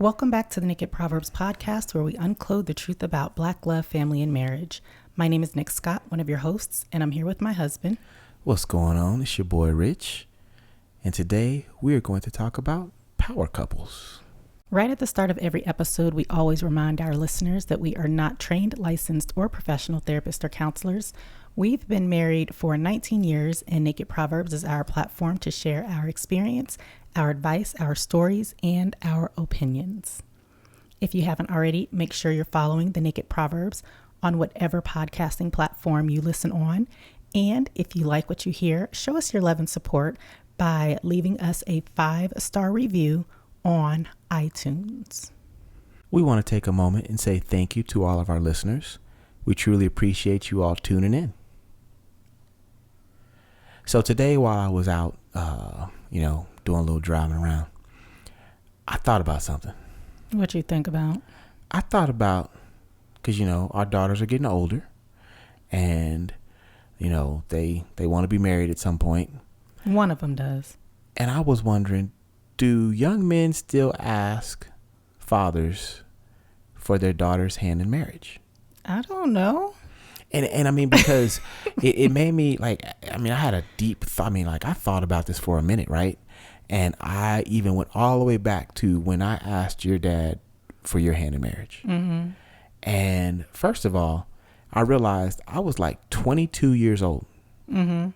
Welcome back to the Naked Proverbs podcast, where we unclothe the truth about Black love, family, and marriage. My name is Nik Scott, one of your hosts, and I'm here with my husband. What's going on? It's your boy Rich, and today we are going to talk about power couples. Right at the start of every episode, we always remind our listeners that we are not trained, licensed, or professional therapists or counselors. We've been married for 19 years, and Naked Proverbs is our platform to share our experience, our advice, our stories, and our opinions. If you haven't already, make sure you're following the Naked Proverbs on whatever podcasting platform you listen on. And if you like what you hear, show us your love and support by leaving us a 5-star review on iTunes. We want to take a moment and say thank you to all of our listeners. We truly appreciate you all tuning in. So today, while I was out, doing a little driving around, I thought about something. What you think about? I thought about, because, our daughters are getting older and, they want to be married at some point. One of them does. And I was wondering, do young men still ask fathers for their daughter's hand in marriage? I don't know. And I mean, because it made me I had a deep thought. I thought about this for a minute, right? And I even went all the way back to when I asked your dad for your hand in marriage. Mm-hmm. And first of all, I realized I was like 22 years old. Mm-hmm.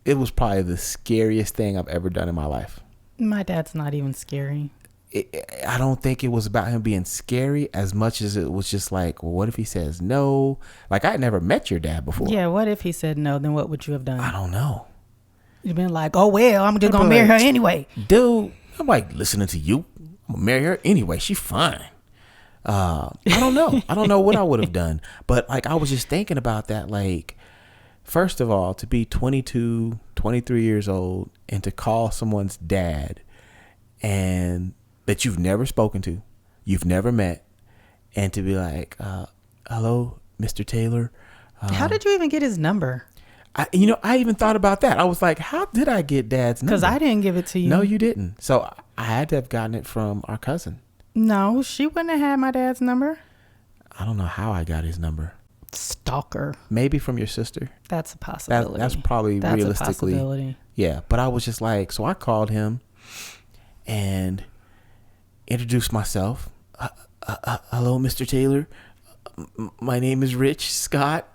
It was probably the scariest thing I've ever done in my life. My dad's not even scary. I don't think it was about him being scary as much as it was just like, well, what if he says no? Like, I had never met your dad before. Yeah, what if he said no? Then what would you have done? I don't know. You've been like, oh, well, I'm just going to marry her anyway. Dude, I'm like listening to you. I'm going to marry her anyway. She's fine. I don't know. I don't know what I would have done. But I was just thinking about that. First of all, to be 22, 23 years old and to call someone's dad and that you've never spoken to, you've never met, and to be like, hello, Mr. Taylor. How did you even get his number? I even thought about that. I was like, how did I get dad's number? Because I didn't give it to you. No, you didn't. So I had to have gotten it from our cousin. No, she wouldn't have had my dad's number. I don't know how I got his number. Stalker. Maybe from your sister. That's a possibility. That's probably realistically. A possibility. Yeah, but I was just like, so I called him and introduced myself. Hello, Mr. Taylor. My name is Rich Scott,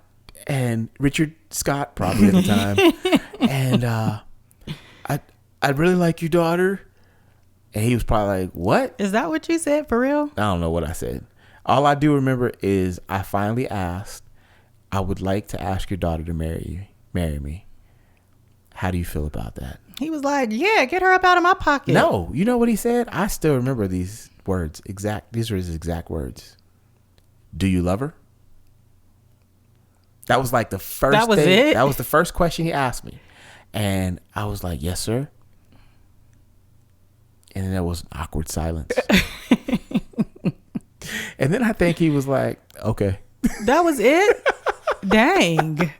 and Richard Scott probably at the time. And I really like your daughter. And he was probably like, what? Is that what you said for real? I don't know what I said. All I do remember is I finally asked, I would like to ask your daughter to marry me. How do you feel about that? He was like, yeah, get her up out of my pocket. No, you know what he said? I still remember these words. These are his exact words. Do you love her? That was like the first That was thing. it? That was the first question he asked me. And I was like, yes, sir. And then there was an awkward silence. And then I think he was like, okay. That was it? Dang.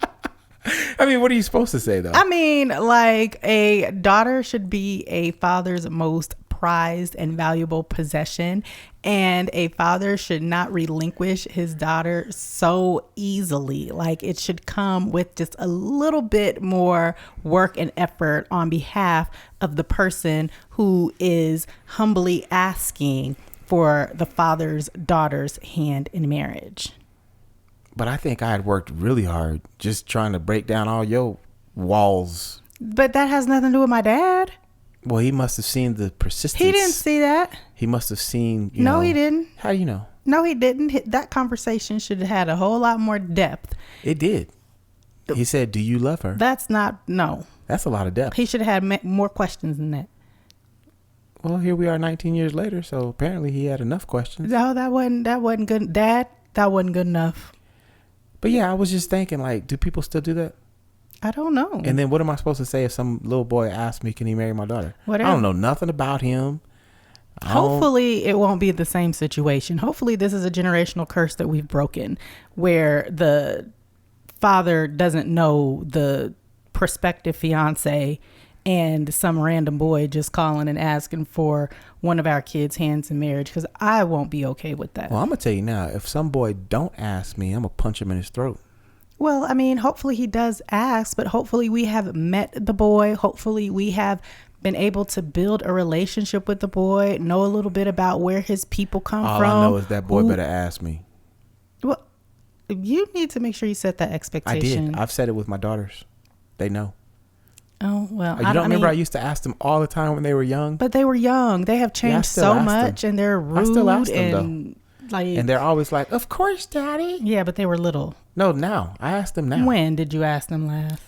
I mean, what are you supposed to say, though? I mean, a daughter should be a father's most prized and valuable possession, and a father should not relinquish his daughter so easily. It should come with just a little bit more work and effort on behalf of the person who is humbly asking for the father's daughter's hand in marriage. But I think I had worked really hard just trying to break down all your walls. But that has nothing to do with my dad. Well, he must have seen the persistence. He didn't see that. He must have seen, No, he didn't. How do you know? No, he didn't. That conversation should have had a whole lot more depth. It did. He said, do you love her? That's no. That's a lot of depth. He should have had more questions than that. Well, here we are 19 years later, so apparently he had enough questions. No, that wasn't good. Dad, that wasn't good enough. But yeah, I was just thinking, do people still do that? I don't know. And then what am I supposed to say if some little boy asks me, can he marry my daughter? Whatever. I don't know nothing about him. Hopefully it won't be the same situation. Hopefully this is a generational curse that we've broken, where the father doesn't know the prospective fiance and some random boy just calling and asking for one of our kids' hands in marriage, because I won't be okay with that. Well, I'm going to tell you now, if some boy don't ask me, I'm going to punch him in his throat. Well, I mean, hopefully he does ask, but hopefully we have met the boy. Hopefully we have been able to build a relationship with the boy, know a little bit about where his people come All from. I know is that boy better ask me. Well, you need to make sure you set that expectation. I did. I've said it with my daughters. They know. Oh, well. You don't remember I used to ask them all the time when they were young? But they were young. They have changed so much, and they're rude. I still ask them, and and they're always like, of course, Daddy. Yeah, but they were little. No, now. I ask them now. When did you ask them last?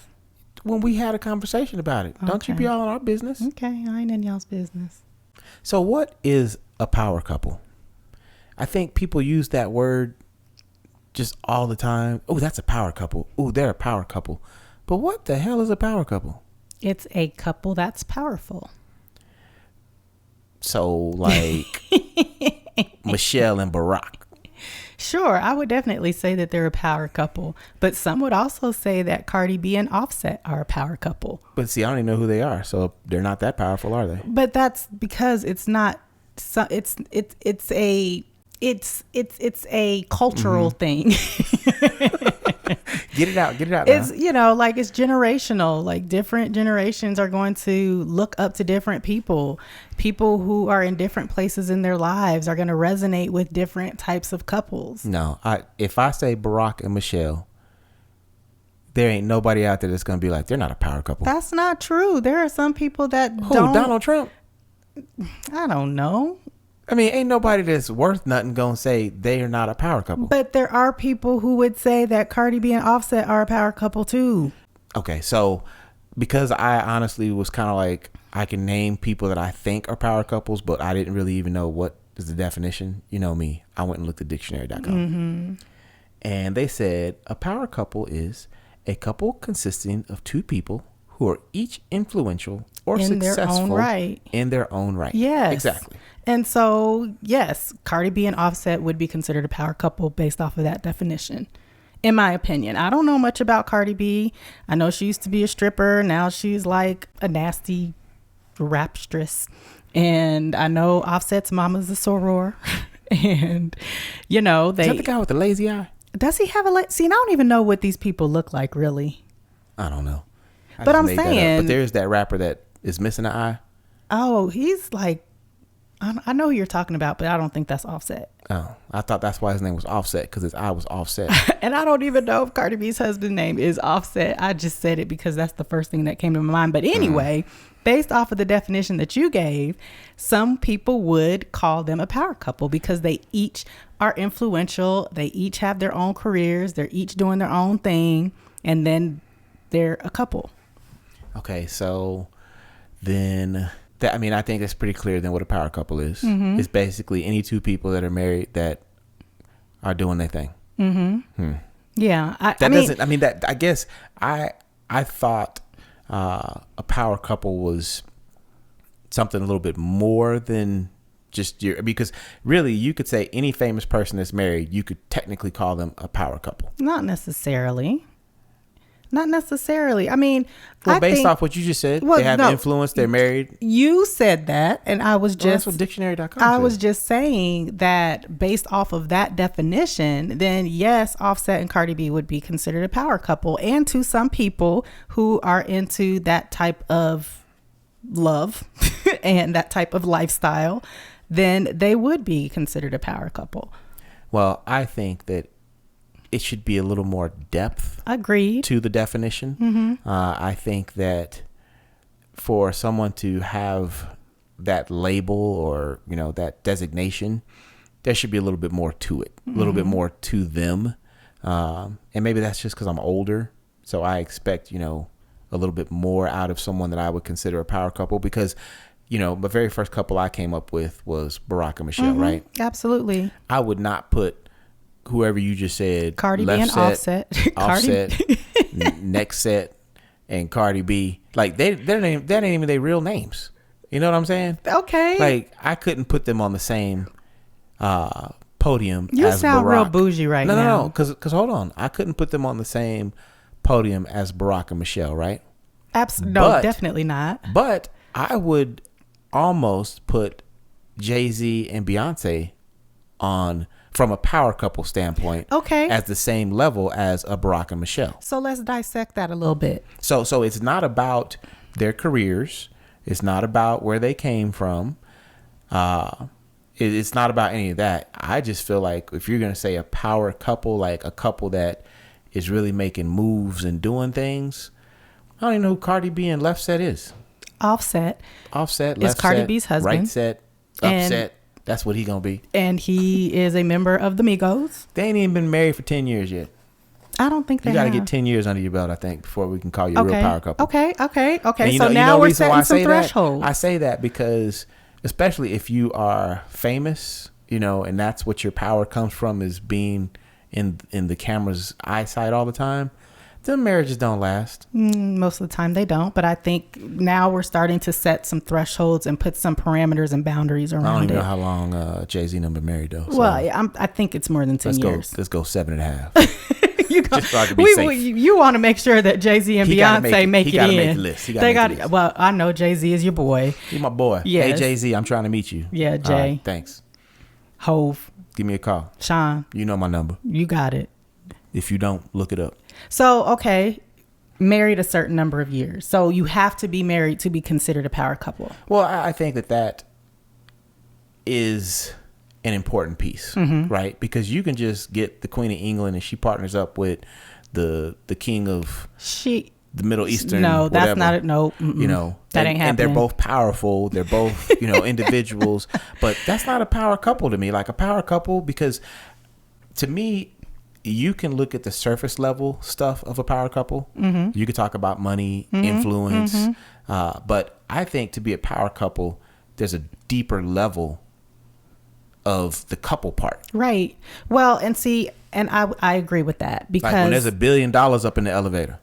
When we had a conversation about it. Okay. Don't you be all in our business. Okay, I ain't in y'all's business. So what is a power couple? I think people use that word just all the time. Oh, that's a power couple. Oh, they're a power couple. But what the hell is a power couple? It's a couple that's powerful. So like Michelle and Barack. Sure, I would definitely say that they're a power couple, but some would also say that Cardi B and Offset are a power couple. But see, I don't even know who they are, so they're not that powerful, are they? But that's because it's not. So it's a cultural thing. Get it out now. It's, like it's generational. Like different generations are going to look up to different people. People who are in different places in their lives are going to resonate with different types of couples. No, if I say Barack and Michelle, there ain't nobody out there that's going to be like, they're not a power couple. That's not true. There are some people that Who, don't. Donald Trump? I don't know. I mean, ain't nobody that's worth nothing gonna say they are not a power couple. But there are people who would say that Cardi B and Offset are a power couple too. Okay, so because I honestly was kind of like, I can name people that I think are power couples, but I didn't really even know what is the definition. You know me. I went and looked at dictionary.com. Mm-hmm. And they said a power couple is a couple consisting of two people who are each influential or in successful their own right. in their own right. Yes. Exactly. And so, yes, Cardi B and Offset would be considered a power couple based off of that definition, in my opinion. I don't know much about Cardi B. I know she used to be a stripper. Now she's like a nasty rapstress. And I know Offset's mama's a soror. And, is that the guy with the lazy eye? Does he have see, I don't even know what these people look like, really. I don't know. But I'm saying. But there's that rapper that is missing an eye. Oh, he's like. I know who you're talking about, but I don't think that's Offset. Oh, I thought that's why his name was Offset, because his eye was offset. And I don't even know if Cardi B's husband's name is Offset. I just said it because that's the first thing that came to my mind. But anyway, based off of the definition that you gave, some people would call them a power couple because they each are influential. They each have their own careers. They're each doing their own thing. And then they're a couple. Okay, so then... I think it's pretty clear then what a power couple is. Mm-hmm. It's basically any two people that are married that are doing their thing. Mm-hmm. Yeah. I guess I thought a power couple was something a little bit more than just because really you could say any famous person that's married, you could technically call them a power couple. Not necessarily. I mean, based off what you just said, they have influence, they're married. You said that, and I was just... that's what dictionary.com I said. was just saying that based off of that definition, then yes, Offset and Cardi B would be considered a power couple. And to some people who are into that type of love and that type of lifestyle, then they would be considered a power couple. Well, I think that it should be a little more depth. Agreed. To the definition. Mm-hmm. I think that for someone to have that label or, that designation, there should be a little bit more to it, a little bit more to them. And maybe that's just because I'm older. So I expect, a little bit more out of someone that I would consider a power couple because, the very first couple I came up with was Barack and Michelle, right? Absolutely. I would not put whoever you just said, Cardi B and Offset, Nik Scott, and Cardi B, like that ain't even their real names. You know what I'm saying? Okay. Like I couldn't put them on the same podium. You as sound Barack. real bougie right now. No, because hold on, I couldn't put them on the same podium as Barack and Michelle, right? No, definitely not. But I would almost put Jay-Z and Beyonce on, from a power couple standpoint, Okay, as the same level as a Barack and Michelle. so let's dissect that a little bit. So it's not about their careers. It's not about where they came from. It's not about any of that. I just feel like if you're going to say a power couple, like a couple that is really making moves and doing things, I don't even know who Cardi B and Left Set is. Offset Left is Cardi Set, B's husband. Right Set, Upset. That's what he going to be. And he is a member of the Migos. They ain't even been married for 10 years yet. I don't think they You got to have. get 10 years under your belt, I think, before we can call you a real power couple. Okay. And So now we're setting some that? thresholds. I say that because, especially if you are famous, and that's what your power comes from, is being in the camera's eyesight all the time, then marriages don't last. Most of the time they don't, but I think now we're starting to set some thresholds and put some parameters and boundaries around it. I don't even know how long Jay-Z and them been married though. So well, I think it's more than 10 years. Let's go 7.5. You go, just so I can be safe. You want to make sure that Jay-Z and Beyonce make it in. He got to make the list. They got. Well, I know Jay-Z is your boy. He's my boy. Yes. Hey Jay-Z, I'm trying to meet you. Yeah, Jay. All right, thanks. Hove. Give me a call. Sean. You know my number. You got it. If you don't, look it up. So, okay, married a certain number of years. So you have to be married to be considered a power couple. Well, I think that is an important piece, right? Because you can just get the Queen of England and she partners up with the king of the Middle Eastern. No, whatever. that's not it. No, that ain't happening. And they're both powerful. They're both individuals. But that's not a power couple to me. Like a power couple, because to me, you can look at the surface level stuff of a power couple. You could talk about money, influence. But I think to be a power couple, there's a deeper level of the couple part. Right. Well, and see, and I agree with that, because like when there's $1 billion up in the elevator,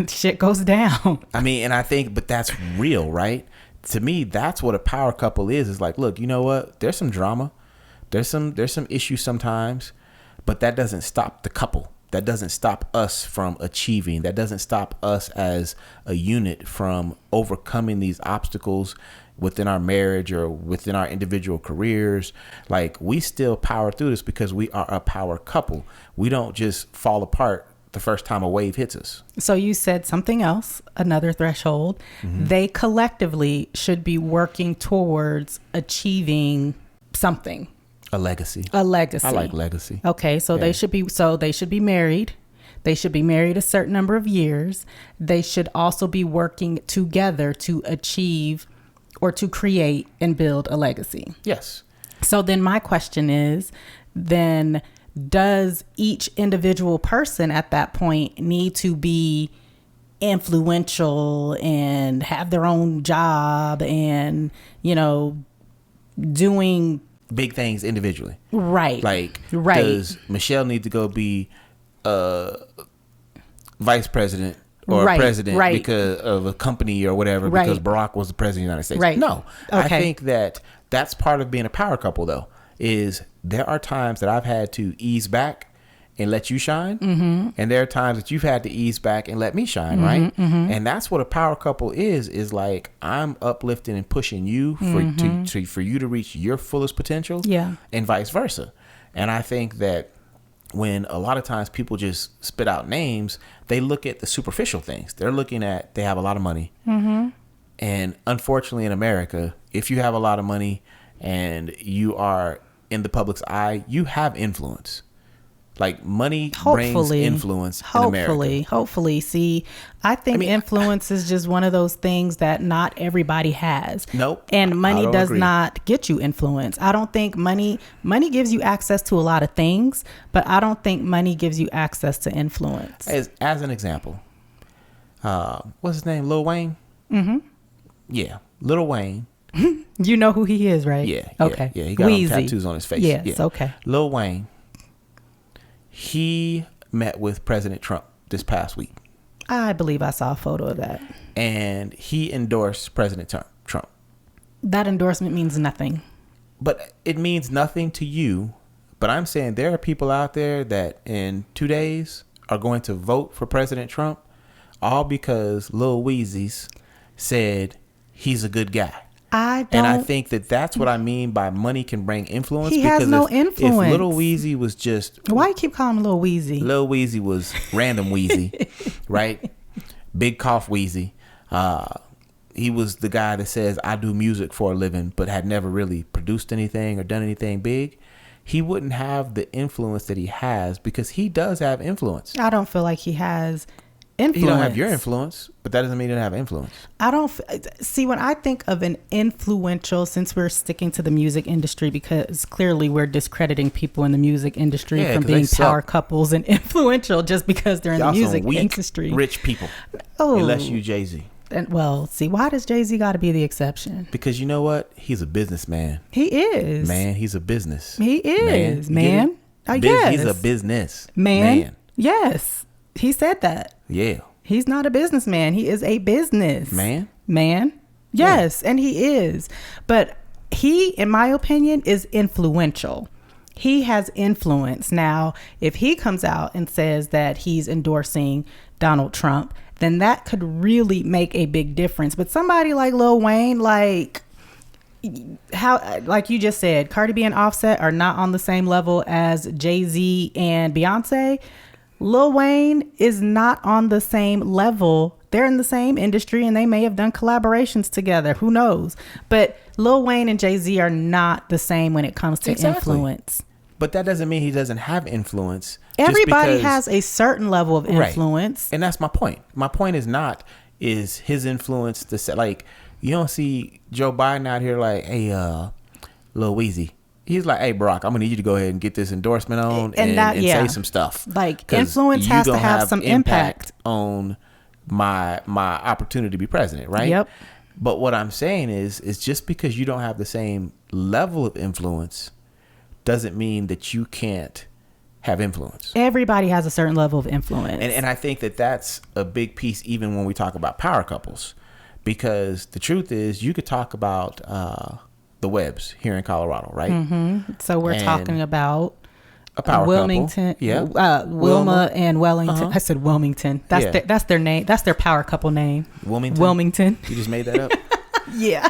shit goes down. I mean, and I think, but that's real, right? To me, that's what a power couple is like, look, you know what? There's some drama. There's some issues sometimes, but that doesn't stop the couple. That doesn't stop us from achieving. That doesn't stop us as a unit from overcoming these obstacles within our marriage or within our individual careers. Like, we still power through this because we are a power couple. We don't just fall apart the first time a wave hits us. So you said something else, another threshold. They collectively should be working towards achieving something. A legacy. A legacy. I like legacy. Okay, so they should be married. They should be married a certain number of years. They should also be working together to achieve or to create and build a legacy. Yes. So then my question is, then does each individual person at that point need to be influential and have their own job and, doing big things individually? Right. Like, does Michelle need to go be vice president or president because of a company or whatever, because Barack was the president of the United States? Right. No. Okay. I think that's part of being a power couple, though, is there are times that I've had to ease back and let you shine. And there are times that you've had to ease back and let me shine, right? And that's what a power couple is like, I'm uplifting and pushing you for you to reach your fullest potential, and vice versa. And I think that when a lot of times people just spit out names, they look at the superficial things. They're looking at, they have a lot of money. And unfortunately in America, if you have a lot of money and you are in the public's eye, you have influence. Like, money brings influence in America. Hopefully. See, I think influence is just one of those things that not everybody has. Nope. And money does not get you influence. I don't think money gives you access to a lot of things, but I don't think money gives you access to influence. As an example, what's his name? Lil Wayne? Yeah. Lil Wayne. You know who he is, right? Yeah. Okay. Yeah. He got tattoos on his face. Yes. Okay. Lil Wayne. He met with President Trump this past week. I believe I saw a photo of that. And he endorsed President Trump. That endorsement means nothing. But it means nothing to you. But I'm saying there are people out there that in 2 days are going to vote for President Trump all because Lil Weezy's said he's a good guy. I don't. And I think that that's what I mean by money can bring influence. He has no influence. If Lil Weezy was just... Why you keep calling him Lil Weezy? Lil Weezy was random Weezy, right? Big cough Weezy. He was the guy that says, I do music for a living, but had never really produced anything or done anything big. He wouldn't have the influence that he has because he does have influence. I don't feel like he has influence. He don't have your influence, but that doesn't mean he doesn't have influence. I don't see when I think of an influential, since we're sticking to the music industry, because clearly we're discrediting people in the music industry from being power couples and influential just because they're in the music industry. Rich people. Oh, unless you Jay-Z. And well, see, why does Jay-Z got to be the exception? Because you know what? He's a businessman. He is. Man, he's a business. He is, man. Yes. He's a business man. Yes. He said that. Yeah. He's not a businessman. He is a business man. Yes, yeah. And he is. But he, in my opinion, is influential. He has influence. Now, if he comes out and says that he's endorsing Donald Trump, then that could really make a big difference. But somebody like Lil Wayne, like you just said, Cardi B and Offset are not on the same level as Jay-Z and Beyonce. Lil Wayne is not on the same level. They're in the same industry and they may have done collaborations together. Who knows? But Lil Wayne and Jay-Z are not the same when it comes to influence. But that doesn't mean he doesn't have influence. Everybody has a certain level of influence. Right. And that's my point. My point is his influence like, you don't see Joe Biden out here like, hey, Lil Weezy. He's like, hey, Barack, I'm gonna need you to go ahead and get this endorsement on and say some stuff. Like, influence has to have some impact on my opportunity to be president, right? Yep. But what I'm saying is just because you don't have the same level of influence doesn't mean that you can't have influence. Everybody has a certain level of influence. And I think that that's a big piece even when we talk about power couples. Because the truth is you could talk about the Webbs here in Colorado, right? Mm-hmm. So we're talking about a power Wilmington, couple. Yeah. Wilma and Wellington. I said Wilmington. That's their name. That's their power couple name. Wilmington. You just made that up? Yeah.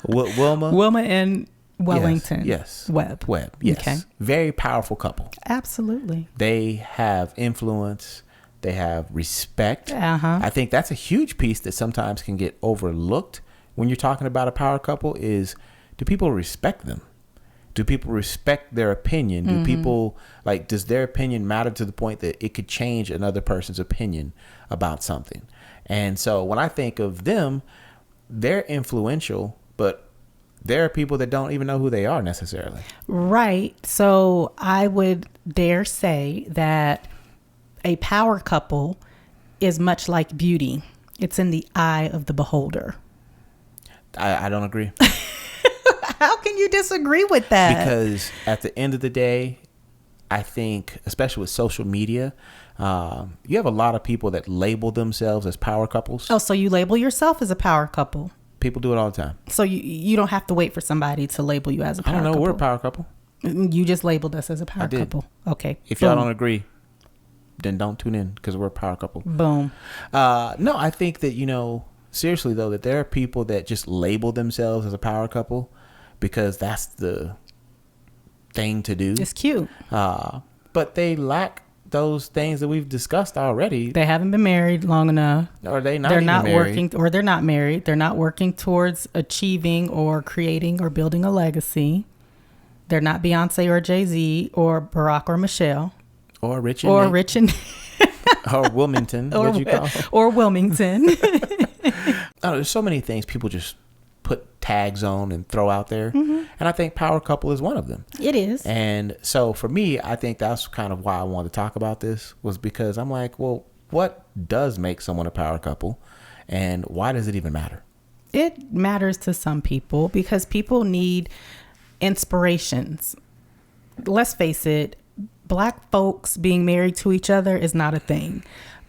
Wilma and Wellington. Yes. Webb. Yes. Okay. Very powerful couple. Absolutely. They have influence. They have respect. Uh-huh. I think that's a huge piece that sometimes can get overlooked when you're talking about a power couple is, do people respect them? Do people respect their opinion? Do people, like, does their opinion matter to the point that it could change another person's opinion about something? And so when I think of them, they're influential, but there are people that don't even know who they are necessarily. Right. So I would dare say that a power couple is much like beauty. It's in the eye of the beholder. I don't agree. How can you disagree with that? Because at the end of the day, I think, especially with social media, you have a lot of people that label themselves as power couples. Oh, so you label yourself as a power couple? People do it all the time. So you don't have to wait for somebody to label you as a power couple? I don't know. We're a power couple. You just labeled us as a power couple. Okay. If y'all don't agree, then don't tune in because we're a power couple. Boom. No, I think that, seriously though, that there are people that just label themselves as a power couple because that's the thing to do. It's cute. But they lack those things that we've discussed already. They haven't been married long enough. Or they're not working, or they're not married. They're not working towards achieving or creating or building a legacy. They're not Beyonce or Jay-Z or Barack or Michelle. Or Rich and or Wilmington. What'd you call it? Or Wilmington. There's so many things people just put tags on and throw out there. Mm-hmm. And I think power couple is one of them. It is. And so for me, I think that's kind of why I wanted to talk about this, was because I'm like, well, what does make someone a power couple and why does it even matter? It matters to some people because people need inspirations. Let's face it, Black folks being married to each other is not a thing.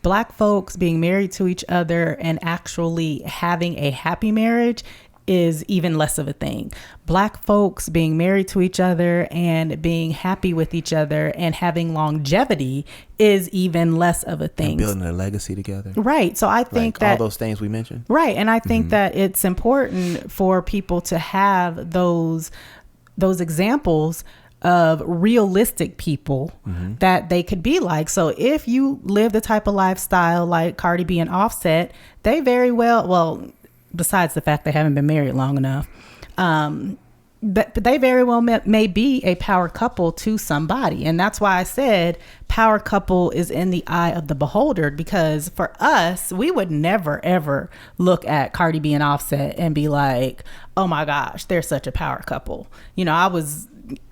Black folks being married to each other and actually having a happy marriage is even less of a thing. Black folks being married to each other and being happy with each other and having longevity is even less of a thing. And building a legacy together. Right. So I think that all those things we mentioned. Right. And I think that it's important for people to have those examples of realistic people that they could be like. So if you live the type of lifestyle like Cardi B and Offset, they very well, besides the fact they haven't been married long enough, but they very well may be a power couple to somebody. And that's why I said power couple is in the eye of the beholder, because for us, we would never, ever look at Cardi B and Offset and be like, oh my gosh, they're such a power couple. You know,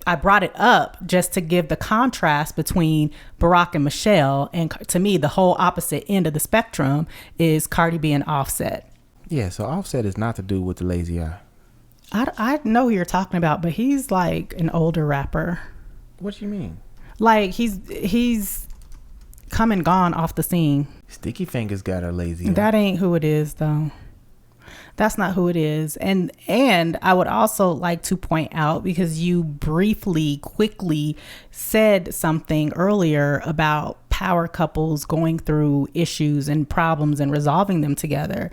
I brought it up just to give the contrast between Barack and Michelle. And to me, the whole opposite end of the spectrum is Cardi B and Offset. Yeah, so Offset is not to do with the lazy eye. I know who you're talking about, but he's like an older rapper. What do you mean? Like he's come and gone off the scene. Sticky Fingers got a lazy eye. That ain't who it is, though. That's not who it is. And I would also like to point out, because you quickly said something earlier about power couples going through issues and problems and resolving them together.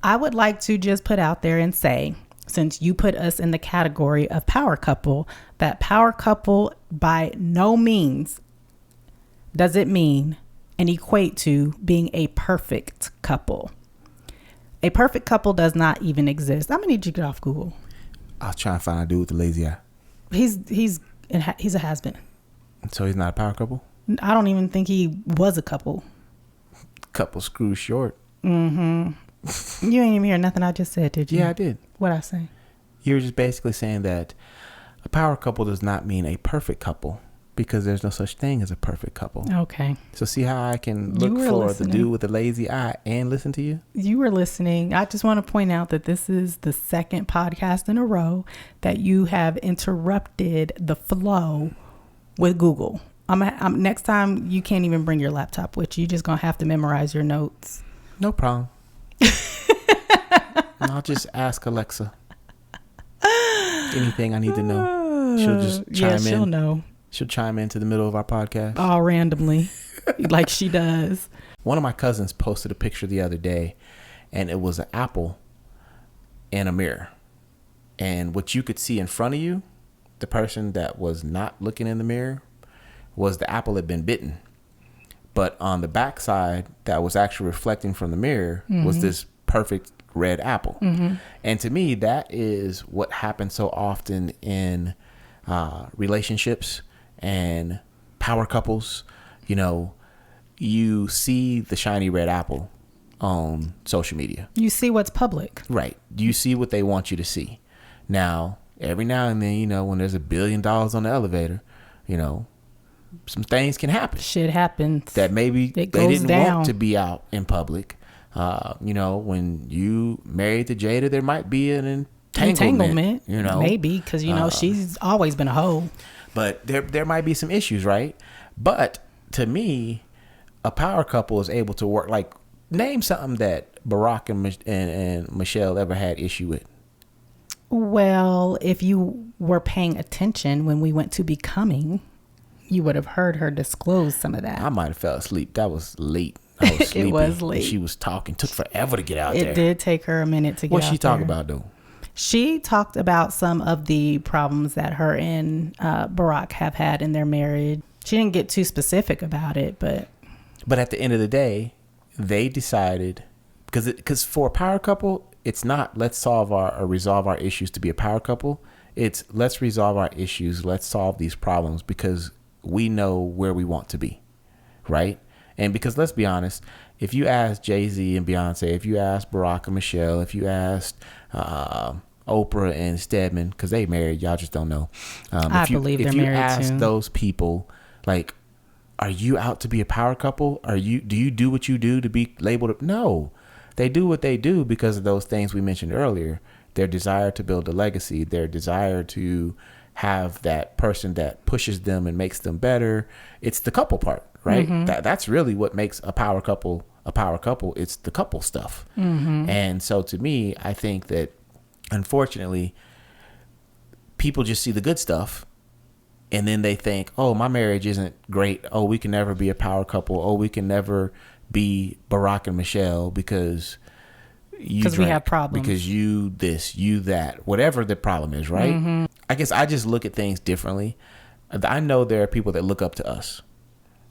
I would like to just put out there and say, since you put us in the category of power couple, that power couple by no means does it mean and equate to being a perfect couple. A perfect couple does not even exist. I'm gonna need you to get off Google. I was trying to find a dude with the lazy eye. He's a has-been. So he's not a power couple? I don't even think he was a couple. Couple screws short. Mm-hmm. You ain't even hear nothing I just said, did you? Yeah, I did. What'd I say? You were just basically saying that a power couple does not mean a perfect couple, because there's no such thing as a perfect couple. Okay. So see how I can look for the dude with the lazy eye and listen to you? You were listening. I just want to point out that this is the second podcast in a row that you have interrupted the flow with Google. I'm next time you can't even bring your laptop with you. You're just going to have to memorize your notes. No problem. I'll just ask Alexa anything I need to know. She'll just chime in. She'll know. She'll chime into the middle of our podcast. All randomly, like she does. One of my cousins posted a picture the other day, and it was an apple in a mirror. And what you could see in front of you, the person that was not looking in the mirror, was the apple had been bitten. But on the backside that was actually reflecting from the mirror was this perfect red apple. And to me, that is what happens so often in relationships and power couples. You know, you see the shiny red apple on social media. You see what's public. Right. You see what they want you to see. Now, every now and then, you know, when there's $1 billion on the elevator, you know, some things can happen. Shit happens. That maybe they didn't want to be out in public. You know, when you married to Jada, there might be an entanglement. You know, maybe because you know she's always been a hoe. But there might be some issues, right? But to me, a power couple is able to work. Like, name something that Barack and Michelle ever had issue with. Well, if you were paying attention when we went to Becoming, you would have heard her disclose some of that. I might have fell asleep. That was late. I was sleepy. It was late. She was talking. Took forever to get out there. It did take her a minute to get out there. What'd she talk about, though? She talked about some of the problems that her and Barack have had in their marriage. She didn't get too specific about it, but at the end of the day, they decided, because for a power couple, it's not let's solve or resolve our issues to be a power couple. It's let's resolve our issues. Let's solve these problems because we know where we want to be, right? And because let's be honest, if you ask Jay-Z and Beyonce, if you ask Barack and Michelle, if you asked Oprah and Stedman, because they married, y'all just don't know. I believe they're married too. If you ask those people, like, are you out to be a power couple? Do you do what you do to be labeled? No, they do what they do because of those things we mentioned earlier. Their desire to build a legacy, their desire to have that person that pushes them and makes them better. It's the couple part, right? That's really what makes a power couple a power couple. It's the couple stuff. And so to me, I think that unfortunately, people just see the good stuff, and then they think, oh, my marriage isn't great. Oh, we can never be a power couple. Oh, we can never be Barack and Michelle because you we have problems. Because you this, you that, whatever the problem is, right? Mm-hmm. I guess I just look at things differently. I know there are people that look up to us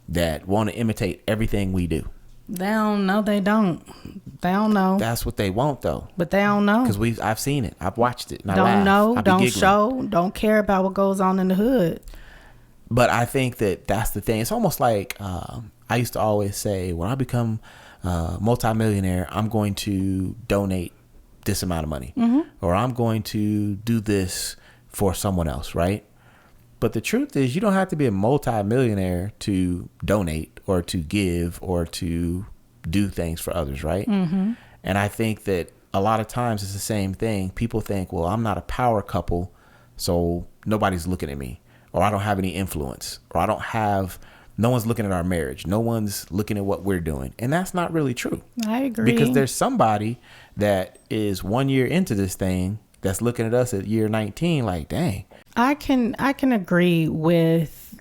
that want to imitate everything we do. They don't know. They don't know. That's what they want, though. But they don't know. Because I've seen it. I've watched it. And don't know. Don't show. Don't care about what goes on in the hood. But I think that's the thing. It's almost like I used to always say, when I become multimillionaire, I'm going to donate this amount of money. Mm-hmm. Or I'm going to do this for someone else, right? But the truth is, you don't have to be a multimillionaire to donate or to give or to do things for others, right? Mm-hmm. And I think that a lot of times it's the same thing. People think, well, I'm not a power couple, so nobody's looking at me, or I don't have any influence, or no one's looking at our marriage. No one's looking at what we're doing. And that's not really true. I agree. Because there's somebody that is 1 year into this thing that's looking at us at year 19 like, dang. I can agree with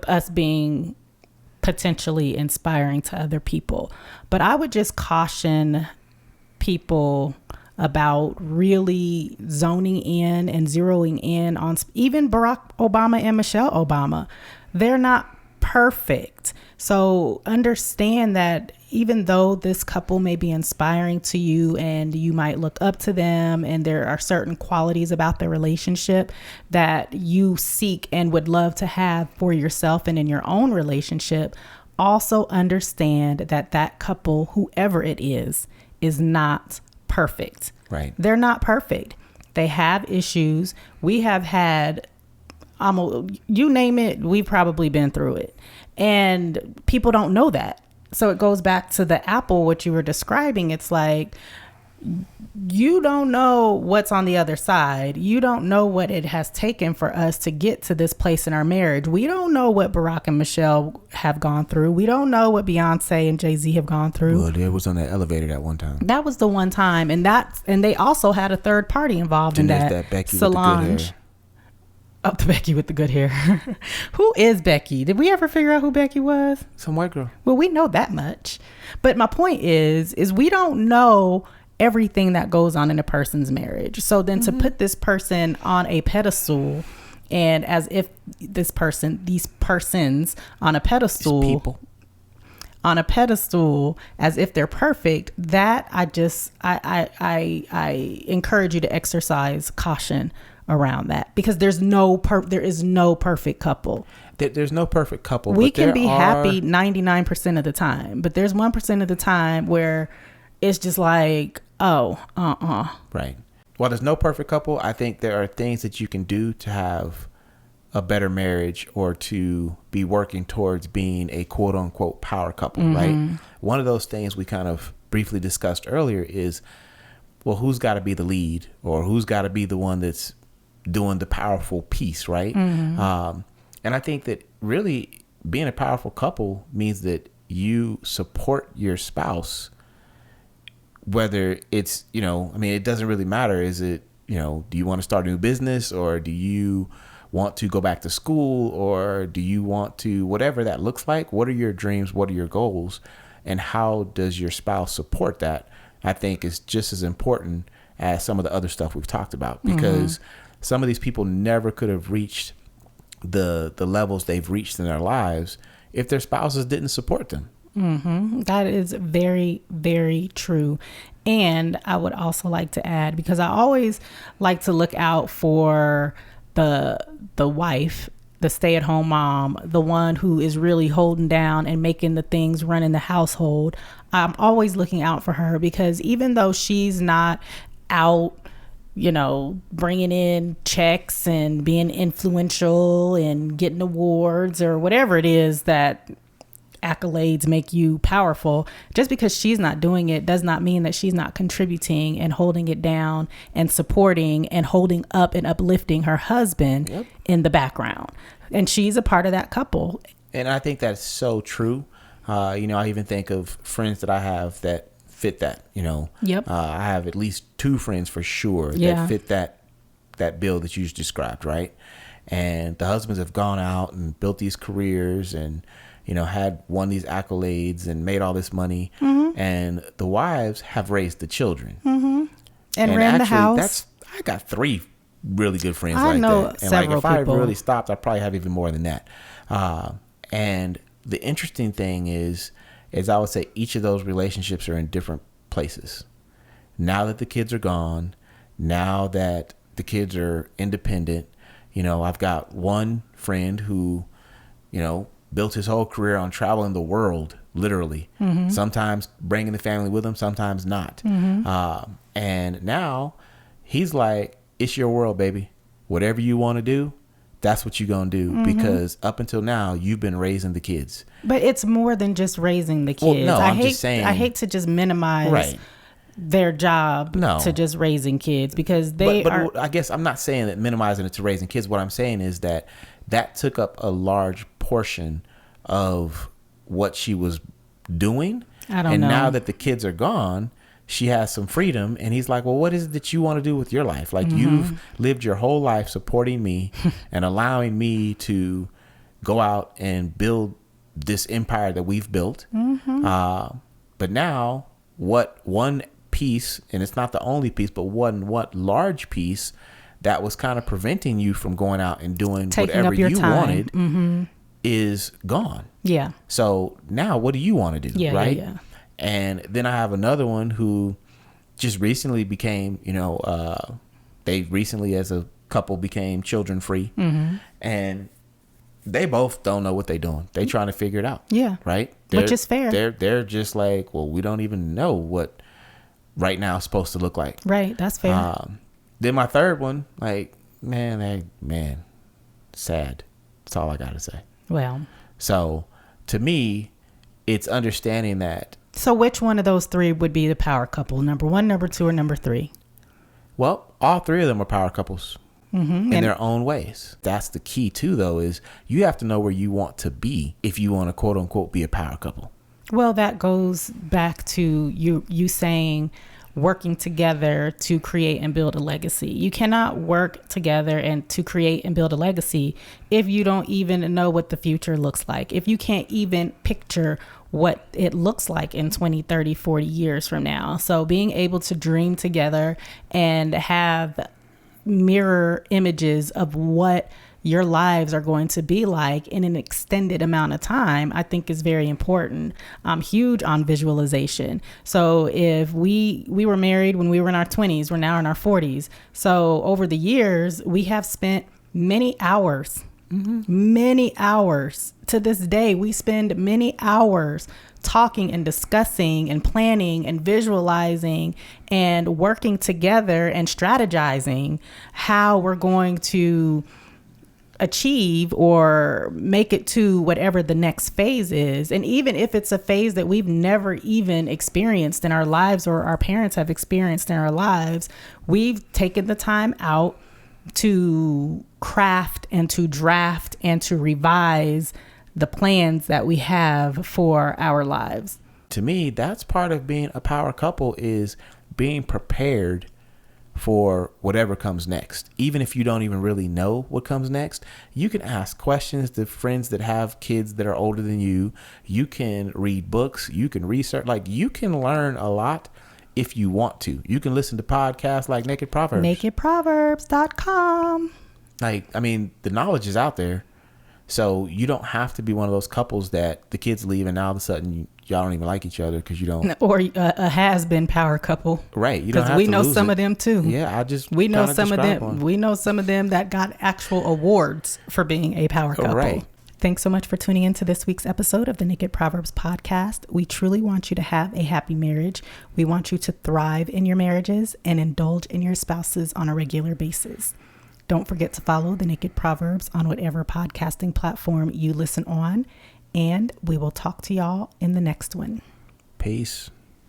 us being potentially inspiring to other people, but I would just caution people about really zoning in and zeroing in on even Barack Obama and Michelle Obama. They're not perfect. So understand that even though this couple may be inspiring to you and you might look up to them, and there are certain qualities about their relationship that you seek and would love to have for yourself and in your own relationship, also understand that couple, whoever it is not perfect. Right. They're not perfect. They have issues. We have had, you name it, we've probably been through it. And people don't know that. So it goes back to the apple, what you were describing. It's like, you don't know what's on the other side. You don't know what it has taken for us to get to this place in our marriage. We don't know what Barack and Michelle have gone through. We don't know what Beyonce and Jay-Z have gone through. Well, it was on that elevator that one time. That was the one time. And they also had a third party involved in that. That Becky Solange. With the good hair. Oh, the Becky with the good hair. Who is Becky? Did we ever figure out who Becky was? Some white girl. Well, we know that much. But my point is we don't know everything that goes on in a person's marriage. So then to put this person on a pedestal, and as if these persons on a pedestal, these people on a pedestal as if they're perfect, that I encourage you to exercise caution around that, because there is no perfect couple. There's no perfect couple. We can be happy 99% of the time, but there's 1% of the time where it's just like, right. While there's no perfect couple, I think there are things that you can do to have a better marriage, or to be working towards being a quote unquote power couple, right? One of those things we kind of briefly discussed earlier is, well, who's got to be the lead, or who's got to be the one that's doing the powerful piece, right? And I think that really being a powerful couple means that you support your spouse, whether it's, it doesn't really matter. Is it, do you want to start a new business, or do you want to go back to school, or do you want to, whatever that looks like? What are your dreams? What are your goals? And how does your spouse support that? I think is just as important as some of the other stuff we've talked about, because some of these people never could have reached the levels they've reached in their lives if their spouses didn't support them. That is very, very true. And I would also like to add, because I always like to look out for the wife, the stay-at-home mom, the one who is really holding down and making the things run in the household. I'm always looking out for her, because even though she's not out, bringing in checks and being influential and getting awards or whatever it is that accolades make you powerful, just because she's not doing it does not mean that she's not contributing and holding it down and supporting and holding up and uplifting her husband in the background. And she's a part of that couple. And I think that's so true. I even think of friends that I have that fit that, Yep. I have at least 2 friends for sure that fit that bill that you just described, right? And the husbands have gone out and built these careers and, had won these accolades and made all this money. And the wives have raised the children. And ran the house. I got 3 really good friends I like know that. And several if I people. really stopped, I probably have even more than that. And the interesting thing is I would say each of those relationships are in different places. Now that the kids are gone, now that the kids are independent, I've got one friend who, built his whole career on traveling the world, literally. Sometimes bringing the family with him, sometimes not. And now he's like, it's your world, baby. Whatever you want to do, that's what you're going to do. Because up until now, you've been raising the kids. But it's more than just raising the kids. Well, no, I hate to just minimize their job to just raising kids, because they are. I guess I'm not saying that minimizing it to raising kids. What I'm saying is that took up a large portion of what she was doing. I don't know. And now that the kids are gone, she has some freedom. And he's like, well, what is it that you want to do with your life? Like, you've lived your whole life supporting me and allowing me to go out and build this empire that we've built. But now what one piece, and it's not the only piece, but what large piece that was kind of preventing you from going out and doing whatever you wanted is gone. Yeah. So now what do you want to do? Right. Yeah. And then I have another one who just recently became, they recently as a couple became children free. And they both don't know what they're doing. They trying to figure it out. Yeah. Right. Which is fair. They're just like, well, we don't even know what right now is supposed to look like. Right. That's fair. Then my third one, like, man, sad. That's all I got to say. Well. So to me, it's understanding that. So which one of those 3 would be the power couple? Number 1, number 2, or number 3? Well, all 3 of them are power couples. In their own ways. That's the key too, though, is you have to know where you want to be if you want to, quote unquote, be a power couple. Well, that goes back to you saying working together to create and build a legacy. You cannot work together and to create and build a legacy if you don't even know what the future looks like. If you can't even picture what it looks like in 20, 30, 40 years from now. So being able to dream together and have mirror images of what your lives are going to be like in an extended amount of time, I think is very important. I'm huge on visualization. So if we were married when we were in our 20s, we're now in our 40s. So over the years, we have spent many hours to this day. We spend many hours talking and discussing and planning and visualizing and working together and strategizing how we're going to achieve or make it to whatever the next phase is. And even if it's a phase that we've never even experienced in our lives or our parents have experienced in our lives, we've taken the time out to craft and to draft and to revise the plans that we have for our lives. To me, that's part of being a power couple, is being prepared for whatever comes next. Even if you don't even really know what comes next, you can ask questions to friends that have kids that are older than you. You can read books, you can research, like you can learn a lot if you want to. You can listen to podcasts like Naked Proverbs. NakedProverbs.com. Like, I mean, the knowledge is out there. So you don't have to be one of those couples that the kids leave and now all of a sudden y'all don't even like each other because you don't. Or a has-been power couple. Right. You don't have to. Because we to know lose some it. of them too. Yeah, we know some of them. One. We know some of them that got actual awards for being a power couple. Right. Thanks so much for tuning in to this week's episode of the Naked Proverbs podcast. We truly want you to have a happy marriage. We want you to thrive in your marriages and indulge in your spouses on a regular basis. Don't forget to follow the Naked Proverbs on whatever podcasting platform you listen on. And we will talk to y'all in the next one. Peace.